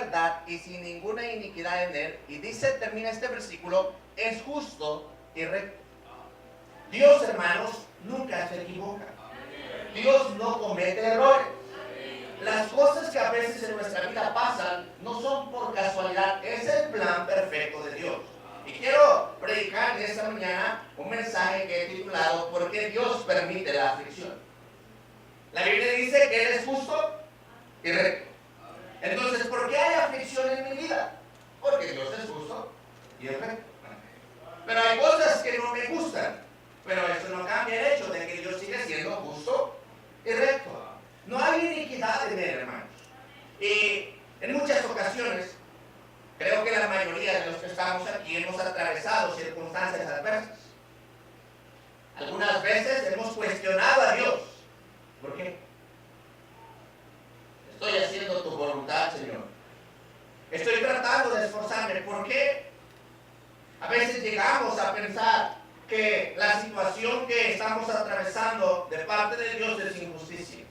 verdad y sin ninguna iniquidad en él. Y dice, termina este versículo, es justo y recto. Dios, hermanos, nunca se equivoca. Dios no comete errores. Las cosas que a veces en nuestra vida pasan no son por casualidad, es el plan perfecto de Dios. Y quiero predicar esta mañana un mensaje que he titulado ¿Por qué Dios permite la aflicción? La Biblia dice que Él es justo y recto. Entonces, ¿por qué hay aflicción en mi vida? Porque Dios es justo y es recto. Pero hay cosas que no me gustan, pero eso no cambia el hecho de que Dios sigue siendo justo y recto. No hay iniquidad en Él, hermanos. Y en muchas ocasiones, creo que la mayoría de los que estamos aquí hemos atravesado circunstancias adversas. Algunas veces hemos cuestionado a Dios. ¿Por qué? Estoy haciendo tu voluntad, Señor. Estoy tratando de esforzarme. ¿Por qué? A veces llegamos a pensar que la situación que estamos atravesando de parte de Dios es injusticia.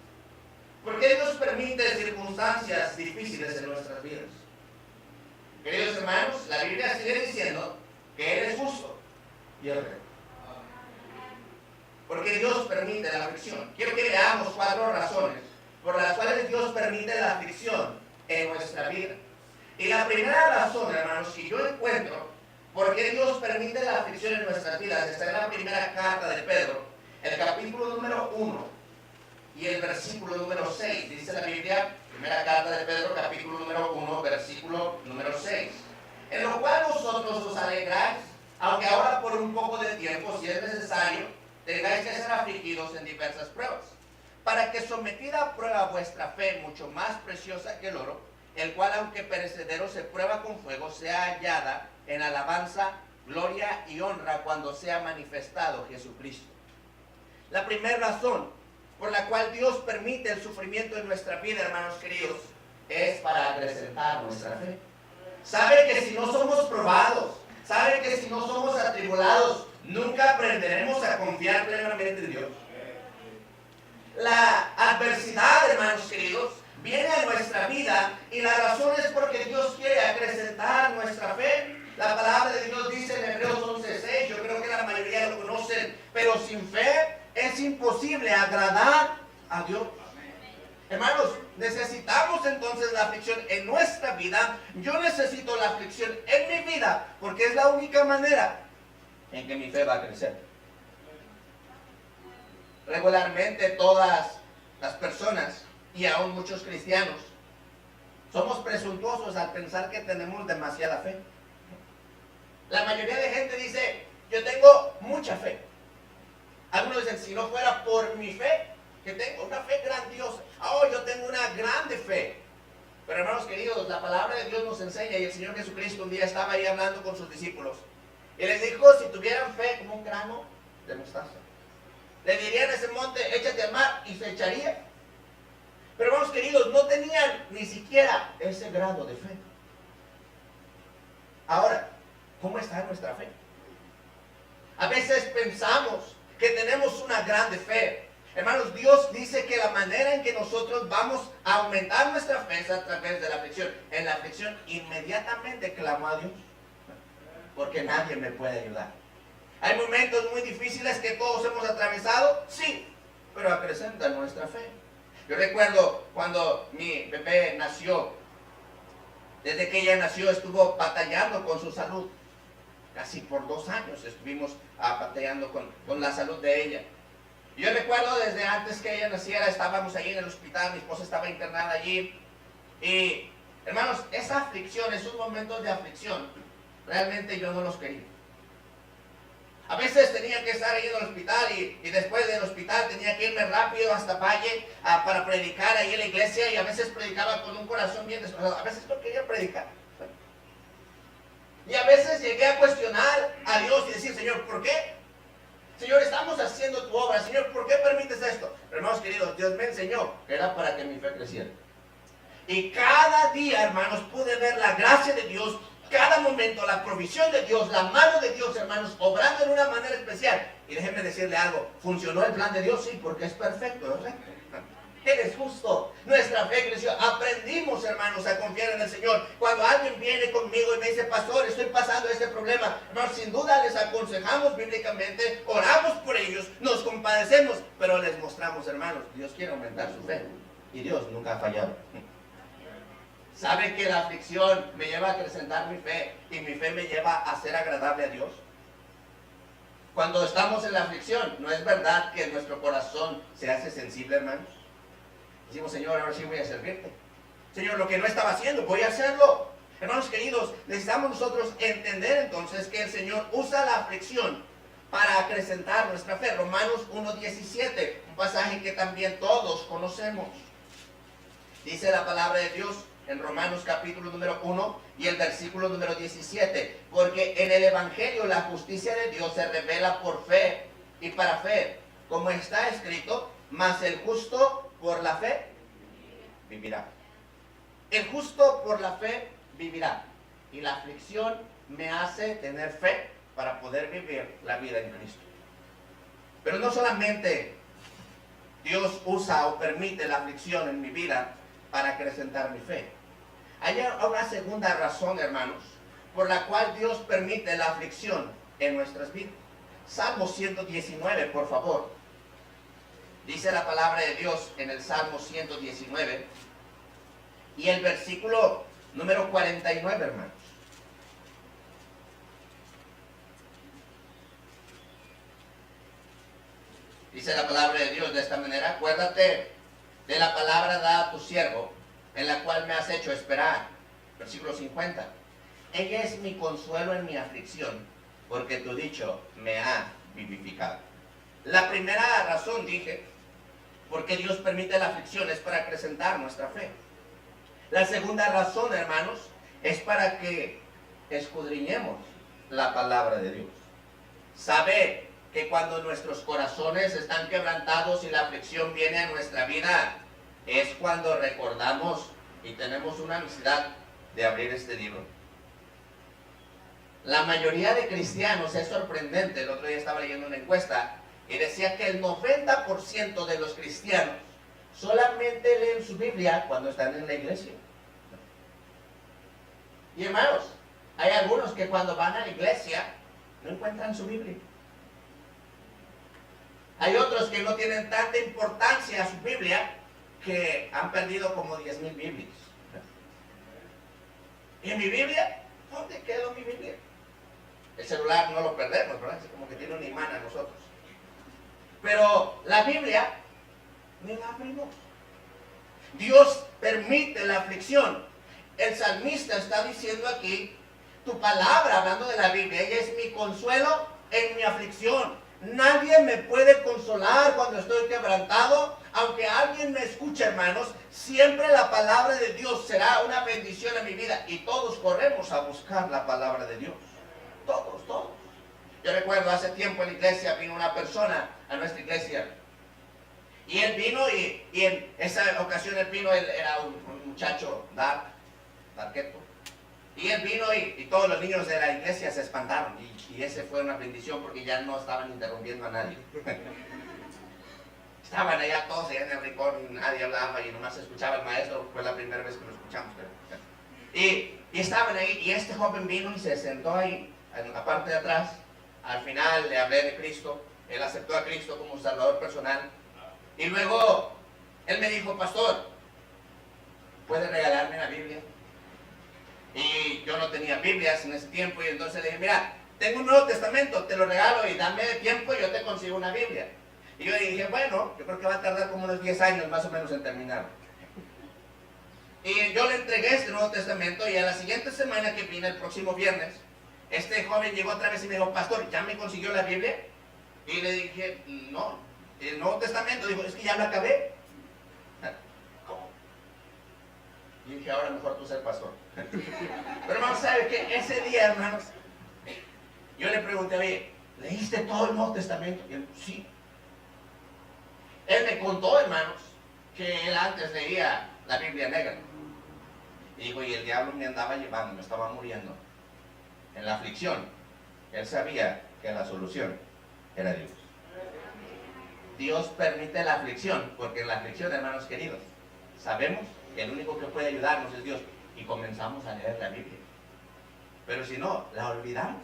¿Por qué Dios permite circunstancias difíciles en nuestras vidas? Queridos hermanos, la Biblia sigue diciendo que Él es justo y es recto. Porque Dios permite la aflicción. Quiero que veamos 4 razones por las cuales Dios permite la aflicción en nuestra vida. Y la primera razón, hermanos, que yo encuentro por qué Dios permite la aflicción en nuestras vidas está en la primera carta de Pedro, el capítulo número 1 y el versículo número 6. Dice la Biblia, primera carta de Pedro, capítulo número 1, versículo número 6. En lo cual vosotros os alegráis, aunque ahora por un poco de tiempo, si es necesario, tengáis que ser afligidos en diversas pruebas, para que sometida a prueba vuestra fe, mucho más preciosa que el oro, el cual aunque perecedero se prueba con fuego, sea hallada en alabanza, gloria y honra cuando sea manifestado Jesucristo. La primera razón por la cual Dios permite el sufrimiento en nuestra vida, hermanos queridos, es para acrecentar nuestra fe. Sabe que si no somos probados, sabe que si no somos atribulados, nunca aprenderemos a confiar plenamente en Dios. La adversidad, hermanos queridos, viene a nuestra vida y la razón es porque Dios quiere acrecentar nuestra fe. La palabra de Dios dice en Hebreos 11:6, yo creo que la mayoría lo conocen, pero sin fe es imposible agradar a Dios. Hermanos, necesitamos entonces la aflicción en nuestra vida. Yo necesito la aflicción en mi vida porque es la única manera en que mi fe va a crecer. Regularmente todas las personas y aún muchos cristianos somos presuntuosos al pensar que tenemos demasiada fe. La mayoría de gente dice, yo tengo mucha fe. Algunos dicen, si no fuera por mi fe, que tengo una fe grandiosa. Oh, yo tengo una grande fe. Pero hermanos queridos, la palabra de Dios nos enseña, y el Señor Jesucristo un día estaba ahí hablando con sus discípulos. Y les dijo, si tuvieran fe como un grano de mostaza, le dirían a ese monte, échate al mar, y se echaría. Pero hermanos queridos, no tenían ni siquiera ese grado de fe. Ahora, ¿cómo está nuestra fe? A veces pensamos que tenemos una grande fe. Hermanos, Dios dice que la manera en que nosotros vamos a aumentar nuestra fe es a través de la aflicción. En la aflicción inmediatamente clamo a Dios, porque nadie me puede ayudar. Hay momentos muy difíciles que todos hemos atravesado, sí, pero acrecenta nuestra fe. Yo recuerdo cuando mi bebé nació, desde que ella nació estuvo batallando con su salud. Casi por 2 años estuvimos batallando con la salud de ella. Yo recuerdo desde antes que ella naciera, estábamos allí en el hospital, mi esposa estaba internada allí. Y hermanos, esa aflicción, esos momentos de aflicción, realmente yo no los quería. A veces tenía que estar ahí en el hospital y después del hospital tenía que irme rápido hasta Valle para predicar ahí en la iglesia, y a veces predicaba con un corazón bien destrozado. A veces no quería predicar. Y a veces llegué a cuestionar a Dios y decir, Señor, ¿por qué? Señor, estamos haciendo tu obra. Señor, ¿por qué permites esto? Pero hermanos queridos, Dios me enseñó que era para que mi fe creciera. Y cada día, hermanos, pude ver la gracia de Dios. Cada momento, la provisión de Dios, la mano de Dios, hermanos, obrando de una manera especial. Y déjenme decirle algo, ¿funcionó el plan de Dios? Sí, porque es perfecto, ¿no? Él es justo. Nuestra fe creció. Aprendimos, hermanos, a confiar en el Señor. Cuando alguien viene conmigo y me dice, pastor, estoy pasando este problema, hermanos, sin duda les aconsejamos bíblicamente, oramos por ellos, nos compadecemos, pero les mostramos, hermanos, Dios quiere aumentar su fe. Y Dios nunca ha fallado. ¿Sabe que la aflicción me lleva a acrecentar mi fe y mi fe me lleva a ser agradable a Dios? Cuando estamos en la aflicción, ¿no es verdad que nuestro corazón se hace sensible, hermanos? Decimos, Señor, ahora sí voy a servirte. Señor, lo que no estaba haciendo, voy a hacerlo. Hermanos queridos, necesitamos nosotros entender entonces que el Señor usa la aflicción para acrecentar nuestra fe. Romanos 1:17, un pasaje que también todos conocemos. Dice la palabra de Dios en Romanos capítulo número 1 y el versículo número 17. Porque en el Evangelio la justicia de Dios se revela por fe y para fe. Como está escrito, mas el justo por la fe vivirá. El justo por la fe vivirá. Y la aflicción me hace tener fe para poder vivir la vida en Cristo. Pero no solamente Dios usa o permite la aflicción en mi vida para acrecentar mi fe. Hay una segunda razón, hermanos, por la cual Dios permite la aflicción en nuestras vidas. Salmo 119, por favor. Dice la palabra de Dios en el Salmo 119 y el versículo número 49, hermanos. Dice la palabra de Dios de esta manera: acuérdate de la palabra dada a tu siervo, en la cual me has hecho esperar. Versículo 50. Ella es mi consuelo en mi aflicción, porque tu dicho me ha vivificado. La primera razón, dije, porque Dios permite la aflicción, es para acrecentar nuestra fe. La segunda razón, hermanos, es para que escudriñemos la palabra de Dios. Sabe que cuando nuestros corazones están quebrantados y la aflicción viene a nuestra vida, es cuando recordamos y tenemos una necesidad de abrir este libro. La mayoría de cristianos, es sorprendente, el otro día estaba leyendo una encuesta y decía que el 90% de los cristianos solamente leen su Biblia cuando están en la iglesia. Y hermanos, hay algunos que cuando van a la iglesia no encuentran su Biblia. Hay otros que no tienen tanta importancia a su Biblia que han perdido como 10,000 Biblias. ¿Y mi Biblia? ¿Dónde quedó mi Biblia? El celular no lo perdemos, ¿verdad? Es como que tiene un imán a nosotros. Pero la Biblia, ni la abrimos. Dios permite la aflicción. El salmista está diciendo aquí, tu palabra, hablando de la Biblia, ella es mi consuelo en mi aflicción. Nadie me puede consolar cuando estoy quebrantado. Aunque alguien me escuche, hermanos, siempre la palabra de Dios será una bendición en mi vida. Y todos corremos a buscar la palabra de Dios. Todos, todos. Yo recuerdo hace tiempo en la iglesia vino una persona a nuestra iglesia. Y él vino y en esa ocasión él era un muchacho darketo. Y él vino y todos los niños de la iglesia se espantaron. Y ese fue una bendición porque ya no estaban interrumpiendo a nadie. Estaban allá todos allá en el rincón y nadie hablaba y nomás escuchaba al maestro. Fue la primera vez que lo escuchamos. Y estaban ahí y este joven vino y se sentó ahí en la parte de atrás. Al final le hablé de Cristo. Él aceptó a Cristo como salvador personal. Y luego él me dijo, pastor, ¿puede regalarme la Biblia? Y yo no tenía Biblias en ese tiempo y entonces le dije, mira, tengo un Nuevo Testamento, te lo regalo y dame tiempo y yo te consigo una Biblia. Y yo dije, bueno, yo creo que va a tardar como unos 10 años más o menos en terminar. Y yo le entregué este Nuevo Testamento y a la siguiente semana que vine, el próximo viernes, este joven llegó otra vez y me dijo, pastor, ¿ya me consiguió la Biblia? Y le dije, no, el Nuevo Testamento. Dijo, es que ya lo acabé. ¿Cómo? Y dije, ahora mejor tú ser pastor. Pero hermanos, ¿sabe qué? Ese día, hermanos, yo le pregunté, oye, ¿leíste todo el Nuevo Testamento? Y él, sí. Él me contó, hermanos, que él antes leía la Biblia negra. Y dijo, y el diablo me andaba llevando, me estaba muriendo en la aflicción. Él sabía que la solución era Dios. Dios permite la aflicción, porque en la aflicción, hermanos queridos, sabemos que el único que puede ayudarnos es Dios, y comenzamos a leer la Biblia. Pero si no, la olvidamos.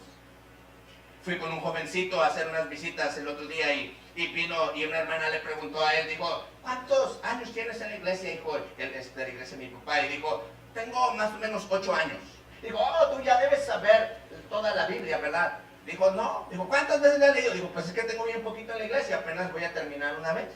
Fui con un jovencito a hacer unas visitas el otro día y vino, y una hermana le preguntó a él, dijo, ¿cuántos años tienes en la iglesia, hijo? Él es de la iglesia de mi papá, y dijo, tengo más o menos 8 años. Dijo, oh, tú ya debes saber toda la Biblia, ¿verdad? Dijo, no. Dijo, ¿cuántas veces la he leído? Dijo, pues es que tengo bien poquito en la iglesia, apenas voy a terminar una vez.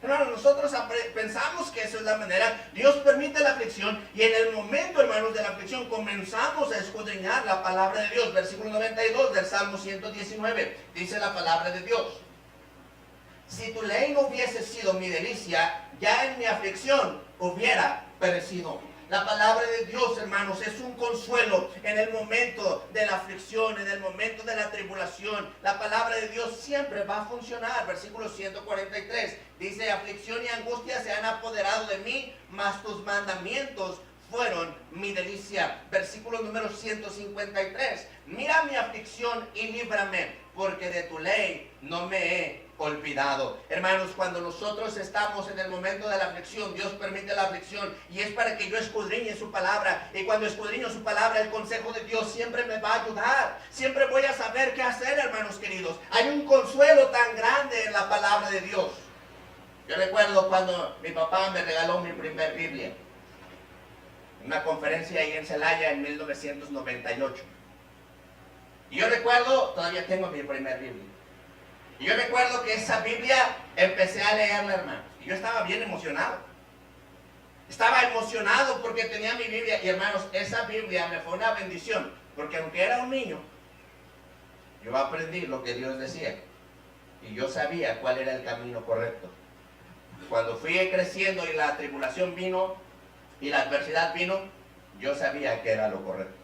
Hermanos, nosotros pensamos que esa es la manera. Dios permite la aflicción y en el momento, hermanos, de la aflicción comenzamos a escudriñar la palabra de Dios. Versículo 92 del Salmo 119, dice la palabra de Dios. Si tu ley no hubiese sido mi delicia, ya en mi aflicción hubiera perecido. La palabra de Dios, hermanos, es un consuelo en el momento de la aflicción, en el momento de la tribulación. La palabra de Dios siempre va a funcionar. Versículo 143 dice, aflicción y angustia se han apoderado de mí, mas tus mandamientos fueron mi delicia. Versículo número 153, mira mi aflicción y líbrame, porque de tu ley no me he olvidado. Hermanos, cuando nosotros estamos en el momento de la aflicción, Dios permite la aflicción y es para que yo escudriñe su palabra, y cuando escudriño su palabra, el consejo de Dios siempre me va a ayudar, siempre voy a saber qué hacer, hermanos queridos. Hay un consuelo tan grande en la palabra de Dios. Yo recuerdo cuando mi papá me regaló mi primer Biblia, una conferencia ahí en Celaya en 1998. Y yo recuerdo, todavía tengo mi primer Biblia. Y yo recuerdo que esa Biblia empecé a leerla, hermanos. Y yo estaba bien emocionado. Estaba emocionado porque tenía mi Biblia. Y hermanos, esa Biblia me fue una bendición. Porque aunque era un niño, yo aprendí lo que Dios decía. Y yo sabía cuál era el camino correcto. Cuando fui creciendo y la tribulación vino y la adversidad vino, yo sabía que era lo correcto.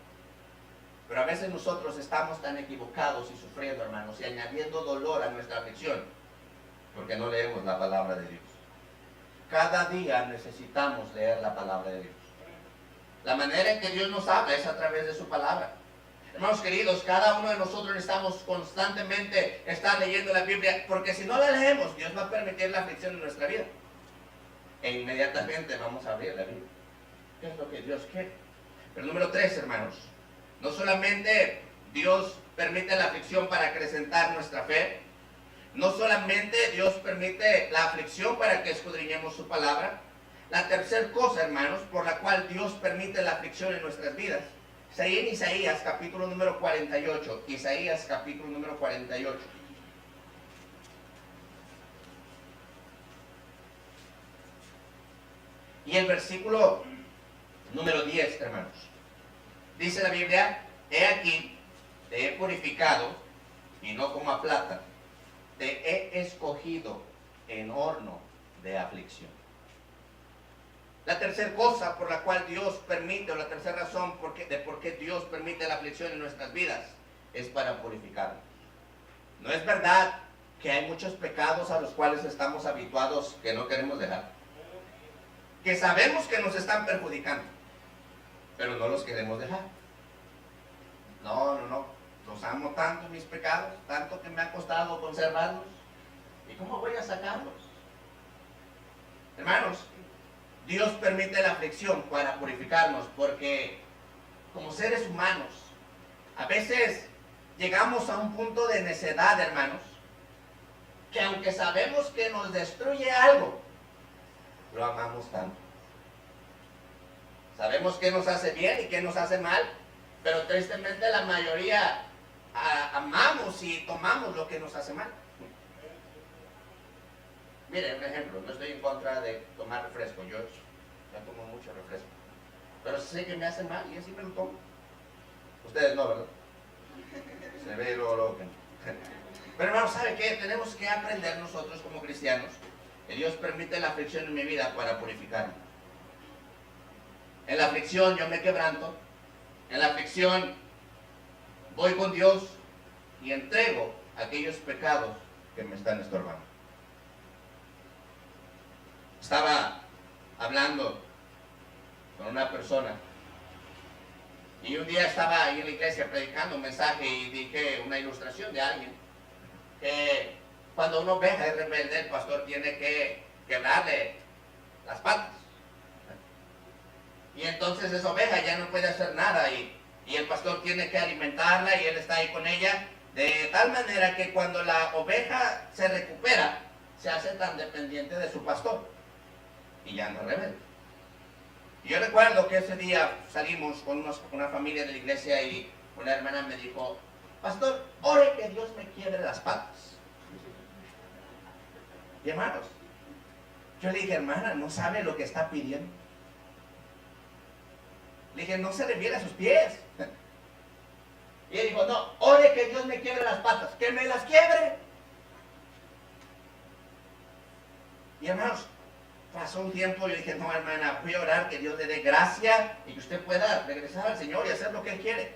Pero a veces nosotros estamos tan equivocados y sufriendo, hermanos, y añadiendo dolor a nuestra aflicción, porque no leemos la palabra de Dios. Cada día necesitamos leer la palabra de Dios. La manera en que Dios nos habla es a través de su palabra. Hermanos queridos, cada uno de nosotros necesitamos constantemente estar leyendo la Biblia, porque si no la leemos, Dios va a permitir la aflicción en nuestra vida. E inmediatamente vamos a abrir la Biblia. ¿Qué es lo que Dios quiere? Pero número 3, hermanos. No solamente Dios permite la aflicción para acrecentar nuestra fe, no solamente Dios permite la aflicción para que escudriñemos su palabra. La tercera cosa, hermanos, por la cual Dios permite la aflicción en nuestras vidas, es ahí en Isaías capítulo número 48. Isaías capítulo número 48. Y el versículo número 10, hermanos. Dice la Biblia, he aquí, te he purificado, y no como a plata, te he escogido en horno de aflicción. La tercera cosa por la cual Dios permite, o la tercera razón de por qué Dios permite la aflicción en nuestras vidas, es para purificarnos. ¿No es verdad que hay muchos pecados a los cuales estamos habituados que no queremos dejar? Que sabemos que nos están perjudicando, pero no los queremos dejar. No. Los amo tanto, mis pecados, tanto que me ha costado conservarlos. ¿Y cómo voy a sacarlos? Hermanos, Dios permite la aflicción para purificarnos, porque como seres humanos, a veces llegamos a un punto de necedad, hermanos, que aunque sabemos que nos destruye algo, lo amamos tanto. Sabemos qué nos hace bien y qué nos hace mal, pero tristemente la mayoría amamos y tomamos lo que nos hace mal. Miren, un ejemplo, no estoy en contra de tomar refresco, yo ya tomo mucho refresco, pero sé que me hace mal y así me lo tomo. Ustedes no, ¿verdad? Se ve lo que no. Pero hermanos, ¿sabe qué? Tenemos que aprender nosotros como cristianos que Dios permite la aflicción en mi vida para purificarme. En la aflicción yo me quebranto, en la aflicción voy con Dios y entrego aquellos pecados que me están estorbando. Estaba hablando con una persona y un día estaba ahí en la iglesia predicando un mensaje y dije una ilustración de alguien que cuando una oveja es rebelde, el pastor tiene que quebrarle las patas. Y entonces esa oveja ya no puede hacer nada y el pastor tiene que alimentarla y él está ahí con ella, de tal manera que cuando la oveja se recupera, se hace tan dependiente de su pastor y ya no es rebelde. Y yo recuerdo que ese día salimos con una familia de la iglesia y una hermana me dijo, pastor, ore que Dios me quiebre las patas. Y hermanos, yo le dije, hermana, ¿no sabe lo que está pidiendo? Le dije, no se refiere a sus pies. Y él dijo, no, ore que Dios me quiebre las patas, que me las quiebre. Y hermanos, pasó un tiempo y yo dije, no hermana, voy a orar que Dios le dé gracia y que usted pueda regresar al Señor y hacer lo que Él quiere.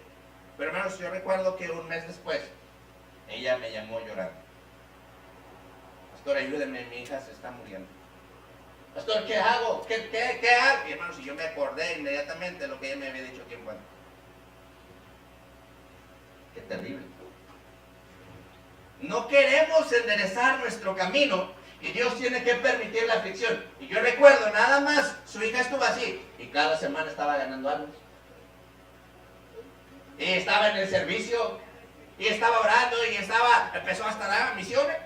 Pero hermanos, yo recuerdo que un mes después, ella me llamó llorando. Pastor, ayúdeme, mi hija se está muriendo. Pastor, ¿qué hago? ¿Qué hago? Y hermanos, y yo me acordé inmediatamente de lo que ella me había dicho tiempo antes. Qué terrible. No queremos enderezar nuestro camino y Dios tiene que permitir la aflicción. Y yo recuerdo, nada más, su hija estuvo así y cada semana estaba ganando algo. Y estaba en el servicio y estaba orando y empezó hasta a dar misiones.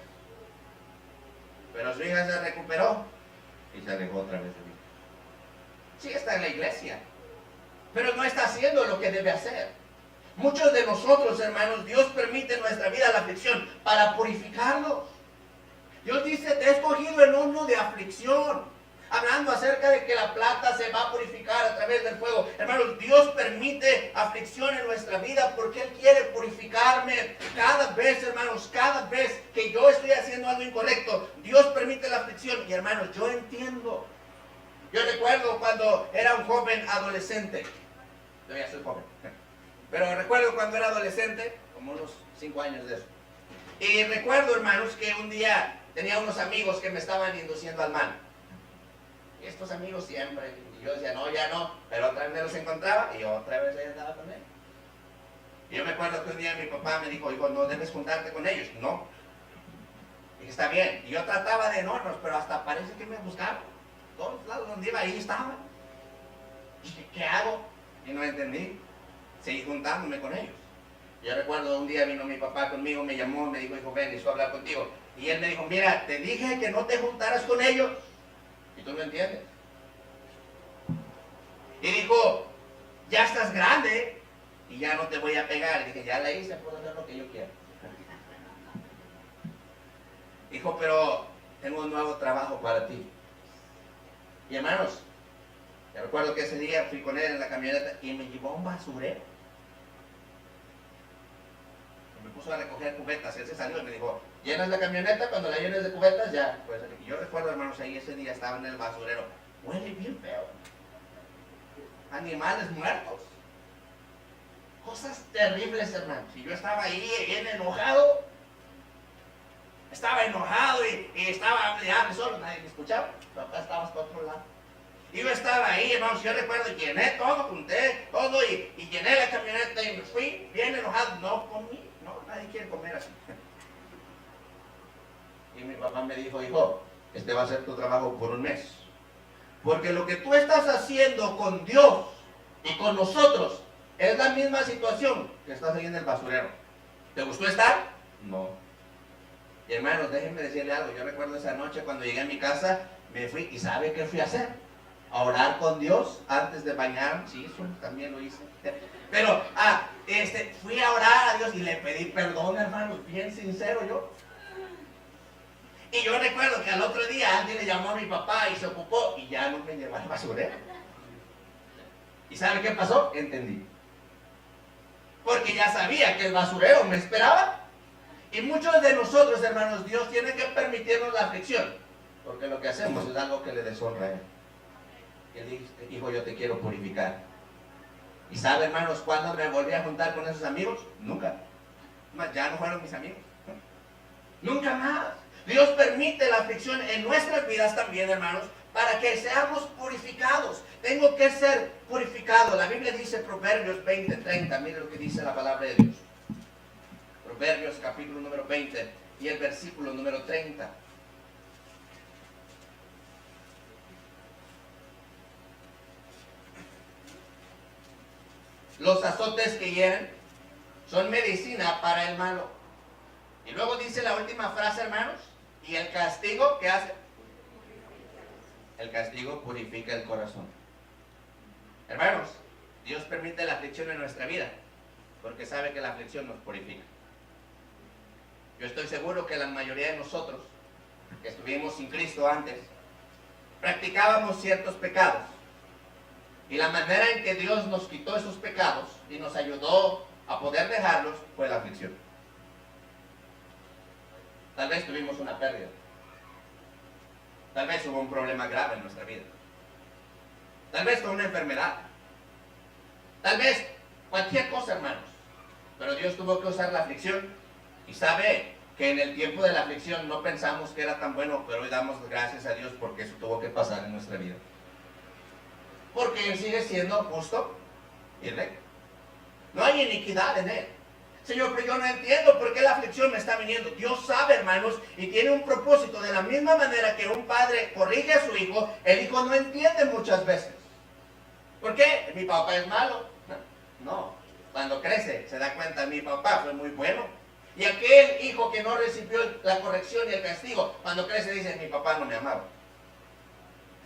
Pero su hija se recuperó y se alejó otra vez de mí. Sí está en la iglesia, pero no está haciendo lo que debe hacer. Muchos de nosotros, hermanos, Dios permite en nuestra vida la aflicción para purificarnos. Dios dice, te he escogido en horno de aflicción. Hablando acerca de que la plata se va a purificar a través del fuego. Hermanos, Dios permite aflicción en nuestra vida porque Él quiere purificarme. Cada vez, hermanos, cada vez que yo estoy haciendo algo incorrecto, Dios permite la aflicción. Y hermanos, yo entiendo. Yo recuerdo cuando era un joven adolescente. Yo ya soy joven. Pero recuerdo cuando era adolescente, como unos 5 años de eso. Y recuerdo, hermanos, que un día tenía unos amigos que me estaban induciendo al mal. Y estos amigos siempre, y yo decía, no, ya no, pero otra vez me los encontraba y otra vez ella andaba con él. Y yo me acuerdo que un día mi papá me dijo, hijo, no debes juntarte con ellos. No. Y está bien. Y yo trataba de no, pero hasta parece que me buscaban. Todos lados donde iba, ahí estaban. Y dije, ¿qué hago? Y no entendí. Seguí juntándome con ellos. Yo recuerdo un día vino mi papá conmigo, me llamó, me dijo, hijo, ven, necesito hablar contigo. Y él me dijo, mira, te dije que no te juntaras con ellos. ¿Y tú no entiendes? Y dijo, ya estás grande y ya no te voy a pegar. Y dije, ya la hice, puedo hacer lo que yo quiera. Dijo, pero tengo un nuevo trabajo para ti. Y hermanos, yo recuerdo que ese día fui con él en la camioneta y me llevó a un basurero. Me puso a recoger cubetas. Él se salió y me dijo, llenas la camioneta, cuando la llenes de cubetas, ya. Pues, y yo recuerdo, hermanos, ahí ese día estaba en el basurero. Huele bien feo. Animales muertos. Cosas terribles, hermanos. Y yo estaba ahí bien enojado. Estaba enojado y estaba hablando solo. Nadie me escuchaba. Papá estaba hasta otro lado. Y yo estaba ahí, hermanos. Yo recuerdo, llené todo, junté todo y llené la camioneta y me fui bien enojado. No comí. No, nadie quiere comer así. Y mi papá me dijo, hijo, este va a ser tu trabajo por un mes. Porque lo que tú estás haciendo con Dios y con nosotros es la misma situación que estás ahí en el basurero. ¿Te gustó estar? No. Y hermanos, déjenme decirle algo. Yo recuerdo esa noche cuando llegué a mi casa, me fui y ¿sabe qué fui a hacer? A orar con Dios antes de bañarme. Sí, eso también lo hice. Pero, fui a orar a Dios y le pedí perdón, hermanos, bien sincero yo. Y yo recuerdo que al otro día alguien le llamó a mi papá y se ocupó y ya no me llevó al basurero. ¿Y sabe qué pasó? Entendí. Porque ya sabía que el basurero me esperaba. Y muchos de nosotros, hermanos, Dios tiene que permitirnos la aflicción. Porque lo que hacemos es algo que le deshonra a Él. Y Él dice, hijo, yo te quiero purificar. ¿Y sabe, hermanos, cuándo me volví a juntar con esos amigos? Nunca. Ya no fueron mis amigos. Nunca más. Dios permite la aflicción en nuestras vidas también, hermanos, para que seamos purificados. Tengo que ser purificado. La Biblia dice, Proverbios 20:30. Mire lo que dice la palabra de Dios. Proverbios capítulo número 20. y el versículo número 30. Los azotes que hieren son medicina para el malo. Y luego dice la última frase, hermanos, y el castigo, ¿qué hace? El castigo purifica el corazón. Hermanos, Dios permite la aflicción en nuestra vida porque sabe que la aflicción nos purifica. Yo estoy seguro que la mayoría de nosotros que estuvimos sin Cristo antes practicábamos ciertos pecados, y la manera en que Dios nos quitó esos pecados y nos ayudó a poder dejarlos fue la aflicción. Tal vez tuvimos una pérdida, tal vez hubo un problema grave en nuestra vida, tal vez fue una enfermedad, tal vez cualquier cosa, hermanos, pero Dios tuvo que usar la aflicción, y sabe que en el tiempo de la aflicción no pensamos que era tan bueno, pero hoy damos gracias a Dios porque eso tuvo que pasar en nuestra vida, porque Él sigue siendo justo y recto. No hay iniquidad en Él. Señor, pero yo no entiendo por qué la aflicción me está viniendo. Dios sabe, hermanos, y tiene un propósito. De la misma manera que un padre corrige a su hijo, el hijo no entiende muchas veces. ¿Por qué? Mi papá es malo. No, cuando crece se da cuenta, mi papá fue muy bueno. Y aquel hijo que no recibió la corrección y el castigo, cuando crece dice, mi papá no me amaba.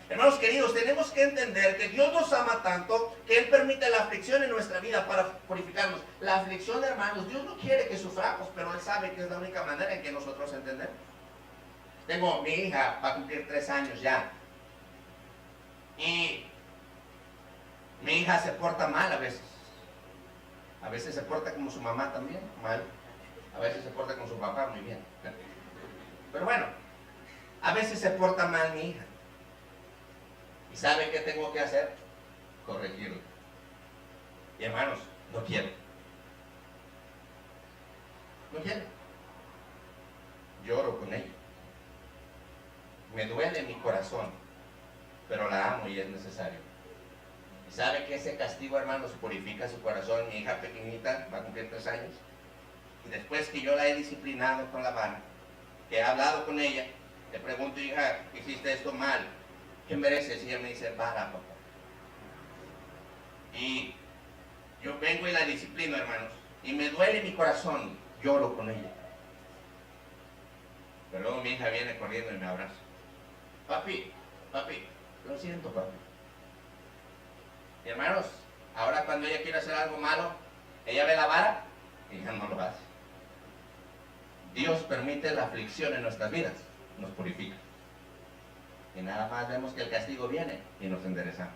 Hermanos queridos, tenemos que entender que Dios nos ama tanto que Él permite la aflicción en nuestra vida para purificarnos. La aflicción, hermanos, Dios no quiere que suframos, pero Él sabe que es la única manera en que nosotros entendemos. Tengo mi hija, va a cumplir 3 años ya. Y mi hija se porta mal a veces. A veces se porta como su mamá también, mal. A veces se porta con su papá muy bien. Pero bueno, a veces se porta mal mi hija. ¿Y sabe qué tengo que hacer? Corregirlo. Y hermanos, no quiero. No quiero. Lloro con ella. Me duele mi corazón, pero la amo y es necesario. ¿Y sabe que ese castigo, hermanos, purifica su corazón? Mi hija pequeñita va a cumplir 3 años. Y después que yo la he disciplinado con la vara, que he hablado con ella, le pregunto, hija, hiciste esto mal, ¿qué mereces? Y ella me dice, vara, papá. Y yo vengo y la disciplino, hermanos, y me duele mi corazón, lloro con ella. Pero luego mi hija viene corriendo y me abraza. Papi, lo siento, papi. Y hermanos, ahora cuando ella quiere hacer algo malo, ella ve la vara y ya no lo hace. Dios permite la aflicción en nuestras vidas, nos purifica. Y nada más vemos que el castigo viene y nos enderezamos.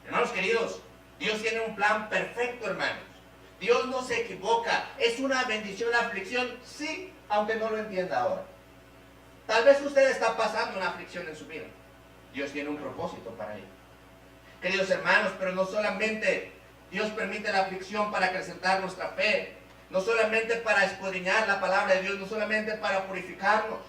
Hermanos queridos, Dios tiene un plan perfecto, hermanos. Dios no se equivoca. Es una bendición la aflicción, sí, aunque no lo entienda ahora. Tal vez usted está pasando una aflicción en su vida. Dios tiene un propósito para ello. Queridos hermanos, pero no solamente Dios permite la aflicción para acrecentar nuestra fe, no solamente para escudriñar la palabra de Dios, no solamente para purificarnos.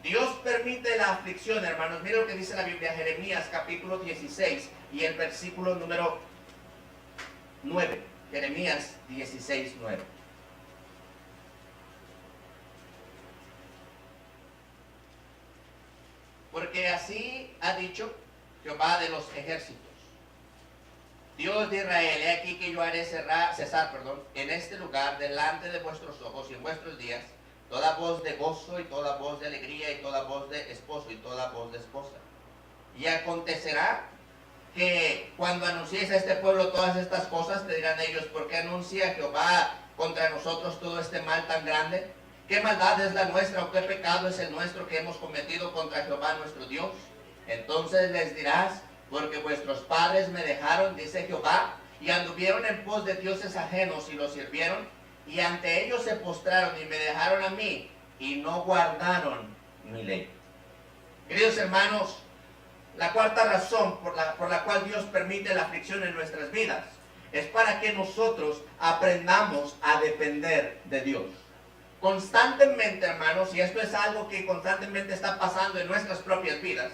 Dios permite la aflicción, hermanos. Miren lo que dice la Biblia, Jeremías capítulo 16 y el versículo número 9. Jeremías 16, 9. Porque así ha dicho Jehová de los ejércitos, Dios de Israel, he aquí que yo haré cesar en este lugar, delante de vuestros ojos y en vuestros días, toda voz de gozo y toda voz de alegría y toda voz de esposo y toda voz de esposa. Y acontecerá que cuando anunciéis a este pueblo todas estas cosas, te dirán ellos, ¿por qué anuncia Jehová contra nosotros todo este mal tan grande? ¿Qué maldad es la nuestra o qué pecado es el nuestro que hemos cometido contra Jehová nuestro Dios? Entonces les dirás, porque vuestros padres me dejaron, dice Jehová, y anduvieron en pos de dioses ajenos y los sirvieron, y ante ellos se postraron y me dejaron a mí, y no guardaron mi ley. Queridos hermanos, la cuarta razón por la cual Dios permite la aflicción en nuestras vidas es para que nosotros aprendamos a depender de Dios. Constantemente, hermanos, y esto es algo que constantemente está pasando en nuestras propias vidas,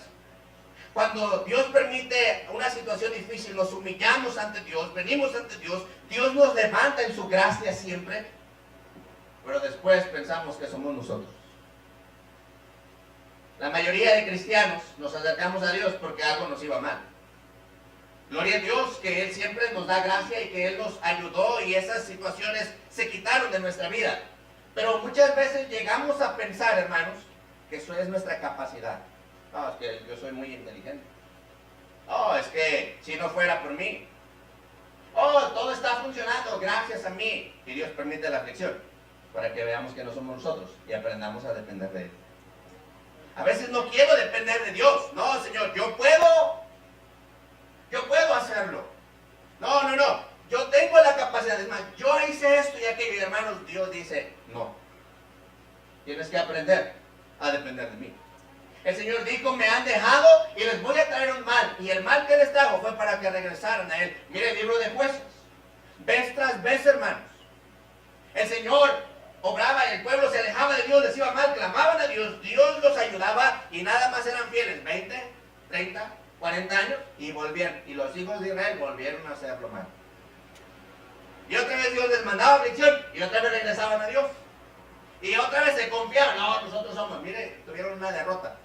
cuando Dios permite una situación difícil, nos humillamos ante Dios, venimos ante Dios, Dios nos levanta en su gracia siempre, pero después pensamos que somos nosotros. La mayoría de cristianos nos acercamos a Dios porque algo nos iba mal. Gloria a Dios que Él siempre nos da gracia y que Él nos ayudó y esas situaciones se quitaron de nuestra vida. Pero muchas veces llegamos a pensar, hermanos, que eso es nuestra capacidad. No, es que yo soy muy inteligente. Oh, es que si no fuera por mí. Oh, todo está funcionando gracias a mí. Y Dios permite la aflicción para que veamos que no somos nosotros y aprendamos a depender de Él. A veces no quiero depender de Dios. No, Señor, yo puedo hacerlo. No. Yo tengo la capacidad. Es más, yo hice esto y aquello. Y hermanos, Dios dice, no. Tienes que aprender a depender de mí. El Señor dijo, me han dejado y les voy a traer un mal. Y el mal que les trajo fue para que regresaran a Él. Mire el libro de Jueces. Vez tras vez, hermanos. El Señor obraba, el pueblo se alejaba de Dios, les iba mal, clamaban a Dios, Dios los ayudaba y nada más eran fieles. 20, 30, 40 años y volvían. Y los hijos de Israel volvieron a hacerlo mal. Y otra vez Dios les mandaba aflicción y otra vez regresaban a Dios. Y otra vez se confiaban. No, nosotros somos, mire, tuvieron una derrota.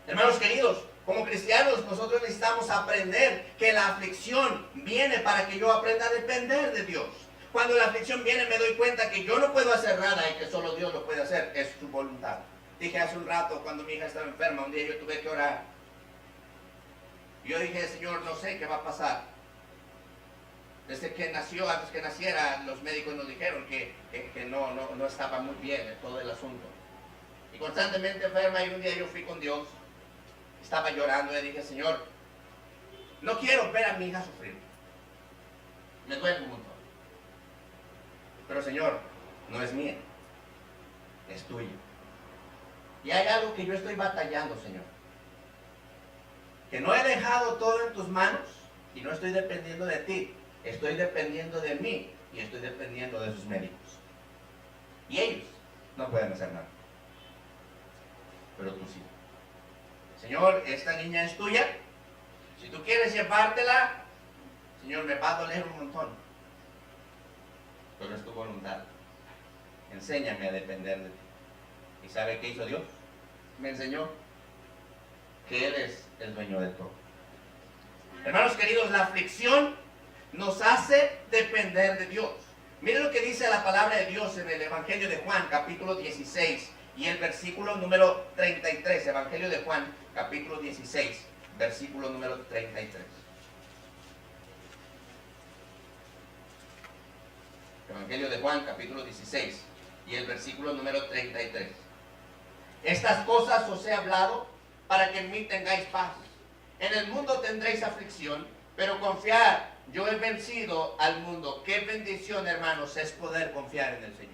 Hermanos queridos, como cristianos nosotros necesitamos aprender que la aflicción viene para que yo aprenda a depender de Dios. Cuando la aflicción viene me doy cuenta que yo no puedo hacer nada y que solo Dios lo puede hacer, es su voluntad. Dije hace un rato cuando mi hija estaba enferma, un día yo tuve que orar. Yo dije, Señor, no sé qué va a pasar. Desde que nació, antes que naciera, los médicos nos dijeron que no estaba muy bien todo el asunto. Y constantemente enferma y un día yo fui con Dios. Estaba llorando y dije, Señor, no quiero ver a mi hija sufrir. Me duele un montón. Pero Señor, no es mía, es tuya. Y hay algo que yo estoy batallando, Señor. Que no he dejado todo en tus manos y no estoy dependiendo de ti. Estoy dependiendo de mí y estoy dependiendo de sus médicos. Y ellos no pueden hacer nada. Pero tú sí. Señor, esta niña es tuya. Si tú quieres llevártela, Señor, me va a doler un montón. Pero es tu voluntad. Enséñame a depender de ti. ¿Y sabe qué hizo Dios? Me enseñó que Él es el dueño de todo. Hermanos queridos, la aflicción nos hace depender de Dios. Miren lo que dice la palabra de Dios en el Evangelio de Juan, capítulo 16, y el versículo número 33. Evangelio de Juan, capítulo 16, versículo número 33. Evangelio de Juan, capítulo 16, y el versículo número 33. Estas cosas os he hablado para que en mí tengáis paz. En el mundo tendréis aflicción, pero confiad, yo he vencido al mundo. Qué bendición, hermanos, es poder confiar en el Señor.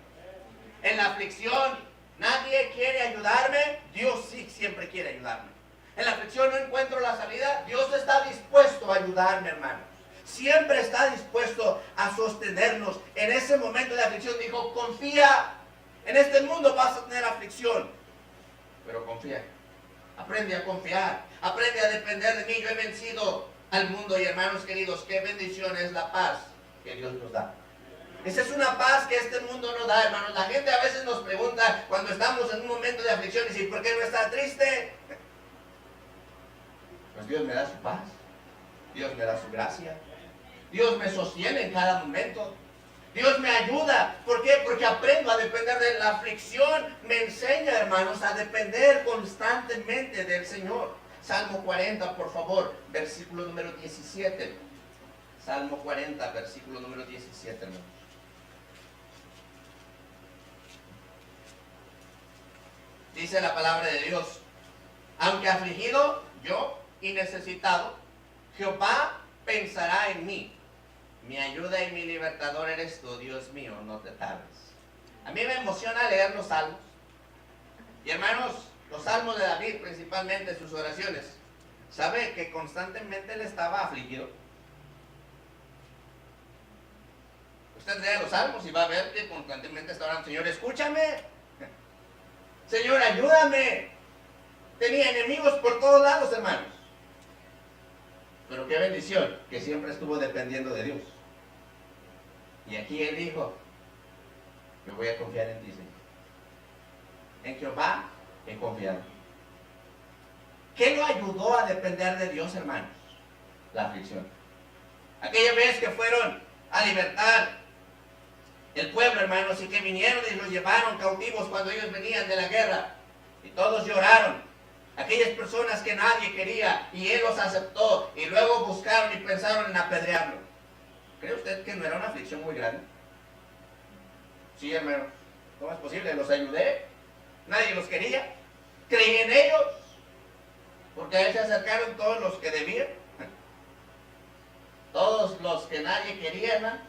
En la aflicción, nadie quiere ayudarme, Dios sí siempre quiere ayudarme. En la aflicción no encuentro la salida, Dios está dispuesto a ayudarme, hermanos. Siempre está dispuesto a sostenernos. En ese momento de aflicción dijo, confía, en este mundo vas a tener aflicción, pero confía. Aprende a confiar, aprende a depender de mí. Yo he vencido al mundo y hermanos queridos, qué bendición es la paz que Dios nos da. Esa es una paz que este mundo no da, hermanos. La gente a veces nos pregunta cuando estamos en un momento de aflicción y dice, ¿por qué no está triste? Pues Dios me da su paz, Dios me da su gracia, Dios me sostiene en cada momento. Dios me ayuda. ¿Por qué? Porque aprendo a depender de la aflicción. Me enseña, hermanos, a depender constantemente del Señor. Salmo 40, por favor, versículo número 17. Salmo 40, versículo número 17, hermanos. Dice la palabra de Dios, aunque afligido yo y necesitado, Jehová pensará en mí. Mi ayuda y mi libertador eres tú, Dios mío, no te tardes. A mí me emociona leer los salmos. Y hermanos, los salmos de David, principalmente sus oraciones, ¿sabe que constantemente él estaba afligido? Usted lee los salmos y va a ver que constantemente está orando, Señor, escúchame. Señor, ayúdame. Tenía enemigos por todos lados, hermanos. Pero qué bendición que siempre estuvo dependiendo de Dios. Y aquí él dijo, Yo voy a confiar en ti, Señor. En Jehová he confiado. ¿Qué lo ayudó a depender de Dios, hermanos? La aflicción. Aquella vez que fueron a libertar el pueblo, hermanos, y que vinieron y los llevaron cautivos cuando ellos venían de la guerra, y todos lloraron. Aquellas personas que nadie quería, y Él los aceptó, y luego buscaron y pensaron en apedrearlo. ¿Cree usted que no era una aflicción muy grande? Sí, hermanos. ¿Cómo es posible? Los ayudé. Nadie los quería. Creí en ellos. Porque a Él se acercaron todos los que debían. Todos los que nadie quería, hermanos.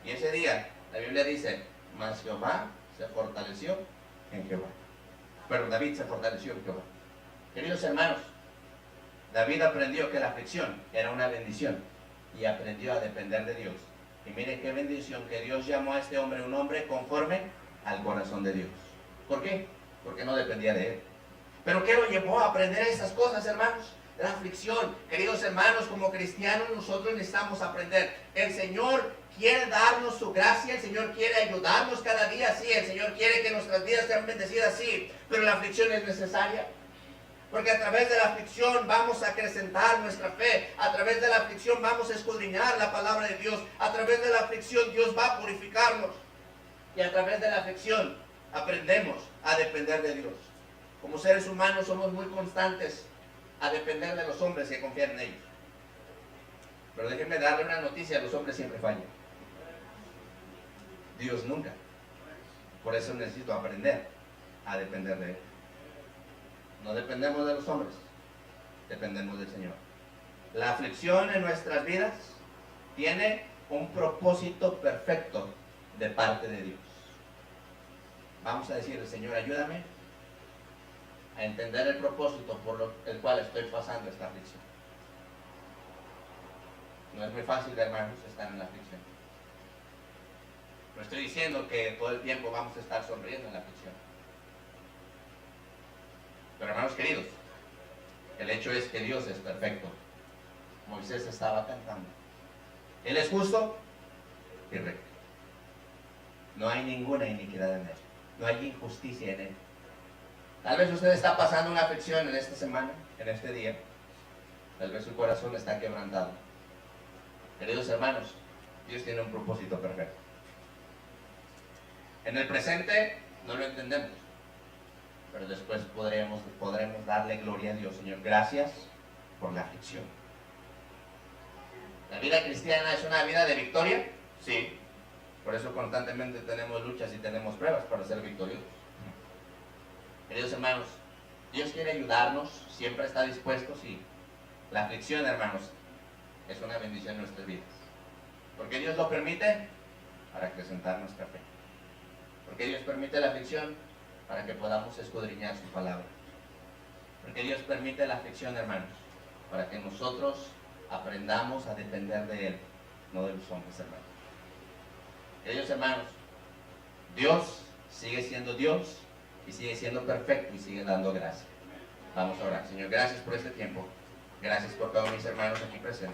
Y ese día, la Biblia dice, mas Jehová se fortaleció en Jehová. Pero David se fortaleció en Jehová. Queridos hermanos, David aprendió que la aflicción era una bendición y aprendió a depender de Dios. Y mire qué bendición que Dios llamó a este hombre un hombre conforme al corazón de Dios. ¿Por qué? Porque no dependía de él. ¿Pero qué lo llevó a aprender esas cosas, hermanos? La aflicción. Queridos hermanos, como cristianos nosotros necesitamos aprender. El Señor quiere darnos su gracia, el Señor quiere ayudarnos cada día, sí. El Señor quiere que nuestras vidas sean bendecidas, sí. Pero la aflicción es necesaria. Porque a través de la aflicción vamos a acrecentar nuestra fe. A través de la aflicción vamos a escudriñar la palabra de Dios. A través de la aflicción Dios va a purificarnos. Y a través de la aflicción aprendemos a depender de Dios. Como seres humanos somos muy constantes a depender de los hombres y a confiar en ellos. Pero déjenme darle una noticia, los hombres siempre fallan. Dios nunca. Por eso necesito aprender a depender de Él. No dependemos de los hombres, dependemos del Señor. La aflicción en nuestras vidas tiene un propósito perfecto de parte de Dios. Vamos a decirle, Señor, ayúdame a entender el propósito por el cual estoy pasando esta aflicción. No es muy fácil, hermanos, estar en la aflicción. No estoy diciendo que todo el tiempo vamos a estar sonriendo en la aflicción. Pero hermanos queridos, el hecho es que Dios es perfecto. Moisés estaba cantando. Él es justo y recto. No hay ninguna iniquidad en Él. No hay injusticia en Él. Tal vez usted está pasando una aflicción en esta semana, en este día. Tal vez su corazón está quebrantado. Queridos hermanos, Dios tiene un propósito perfecto. En el presente no lo entendemos. Pero después podremos darle gloria a Dios. Señor, gracias por la aflicción. ¿La vida cristiana es una vida de victoria? Sí. Por eso constantemente tenemos luchas y tenemos pruebas para ser victoriosos. Queridos hermanos, Dios quiere ayudarnos, siempre está dispuesto, sí. La aflicción, hermanos, es una bendición en nuestras vidas. ¿Por qué Dios lo permite? Para acrecentar nuestra fe. ¿Por qué Dios permite la aflicción? Para que podamos escudriñar su palabra. Porque Dios permite la aflicción, hermanos, para que nosotros aprendamos a depender de Él, no de los hombres, hermanos. Queridos hermanos, Dios sigue siendo Dios y sigue siendo perfecto y sigue dando gracia. Vamos a orar. Señor, gracias por este tiempo. Gracias por todos mis hermanos aquí presentes.